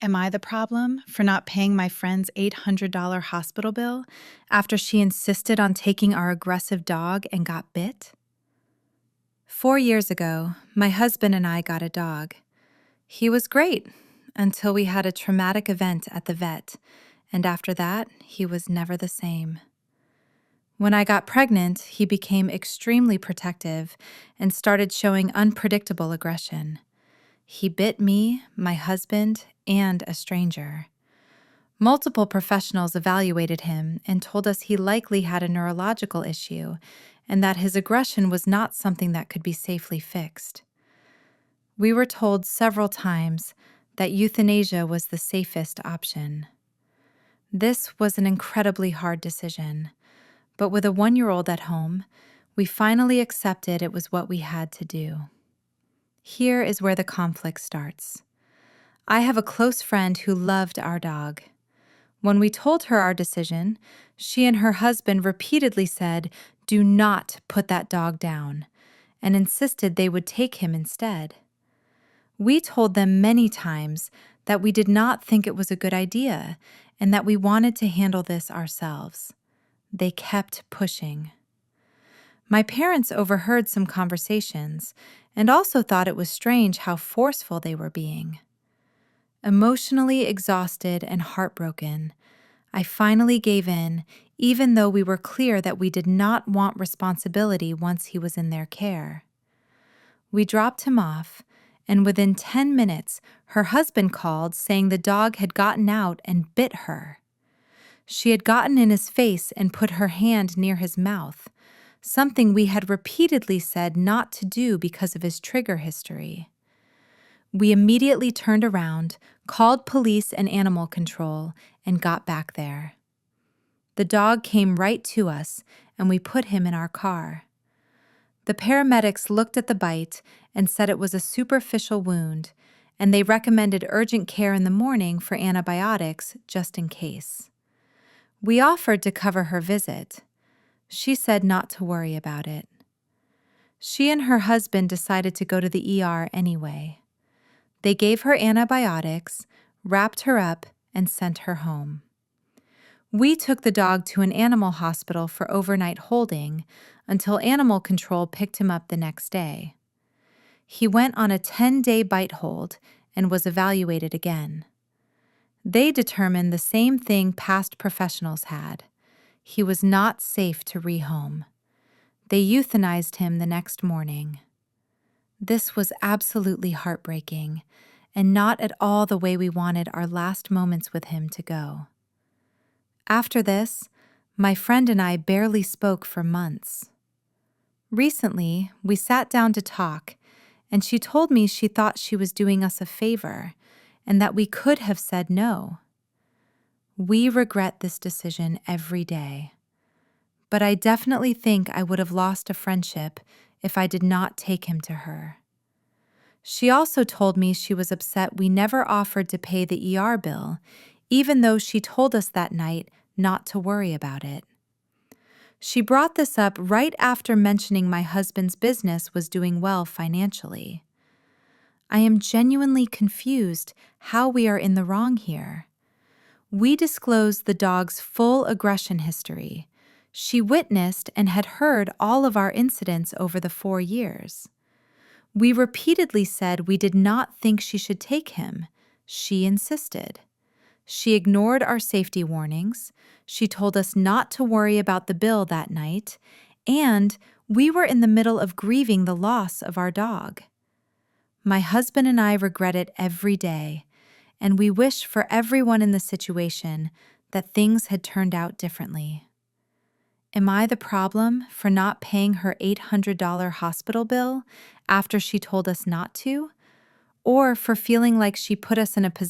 Am I the problem for not paying my friend's $800 hospital bill after she insisted on taking our aggressive dog and got bit? 4 years ago, my husband and I got a dog. He was great until we had a traumatic event at the vet, and after that, he was never the same. When I got pregnant, he became extremely protective and started showing unpredictable aggression. He bit me, my husband, and a stranger. Multiple professionals evaluated him and told us he likely had a neurological issue and that his aggression was not something that could be safely fixed. We were told several times that euthanasia was the safest option. This was an incredibly hard decision, but with a 1-year-old at home, we finally accepted it was what we had to do. Here is where the conflict starts. I have a close friend who loved our dog. When we told her our decision, she and her husband repeatedly said, "Do not put that dog down," and insisted they would take him instead. We told them many times that we did not think it was a good idea and that we wanted to handle this ourselves. They kept pushing. My parents overheard some conversations and also thought it was strange how forceful they were being. Emotionally exhausted and heartbroken, I finally gave in, even though we were clear that we did not want responsibility once he was in their care. We dropped him off, and within 10 minutes, her husband called saying the dog had gotten out and bit her. She had gotten in his face and put her hand near his mouth, something we had repeatedly said not to do because of his trigger history. We immediately turned around, called police and animal control, and got back there. The dog came right to us, and we put him in our car. The paramedics looked at the bite and said it was a superficial wound, and they recommended urgent care in the morning for antibiotics just in case. We offered to cover her visit. She said not to worry about it. She and her husband decided to go to the ER anyway. They gave her antibiotics, wrapped her up, and sent her home. We took the dog to an animal hospital for overnight holding until animal control picked him up the next day. He went on a 10-day bite hold and was evaluated again. They determined the same thing past professionals had. He was not safe to rehome. They euthanized him the next morning. This was absolutely heartbreaking, and not at all the way we wanted our last moments with him to go. After this, my friend and I barely spoke for months. Recently, we sat down to talk, and she told me she thought she was doing us a favor and that we could have said no. We regret this decision every day, but I definitely think I would have lost a friendship if I did not take him to her. She also told me she was upset we never offered to pay the ER bill, even though she told us that night not to worry about it. She brought this up right after mentioning my husband's business was doing well financially. I am genuinely confused how we are in the wrong here. We disclosed the dog's full aggression history. She witnessed and had heard all of our incidents over the 4 years. We repeatedly said we did not think she should take him. She insisted. She ignored our safety warnings. She told us not to worry about the bill that night, and we were in the middle of grieving the loss of our dog. My husband and I regret it every day, and we wish for everyone in the situation that things had turned out differently. Am I the problem for not paying her $800 hospital bill after she told us not to, or for feeling like she put us in a position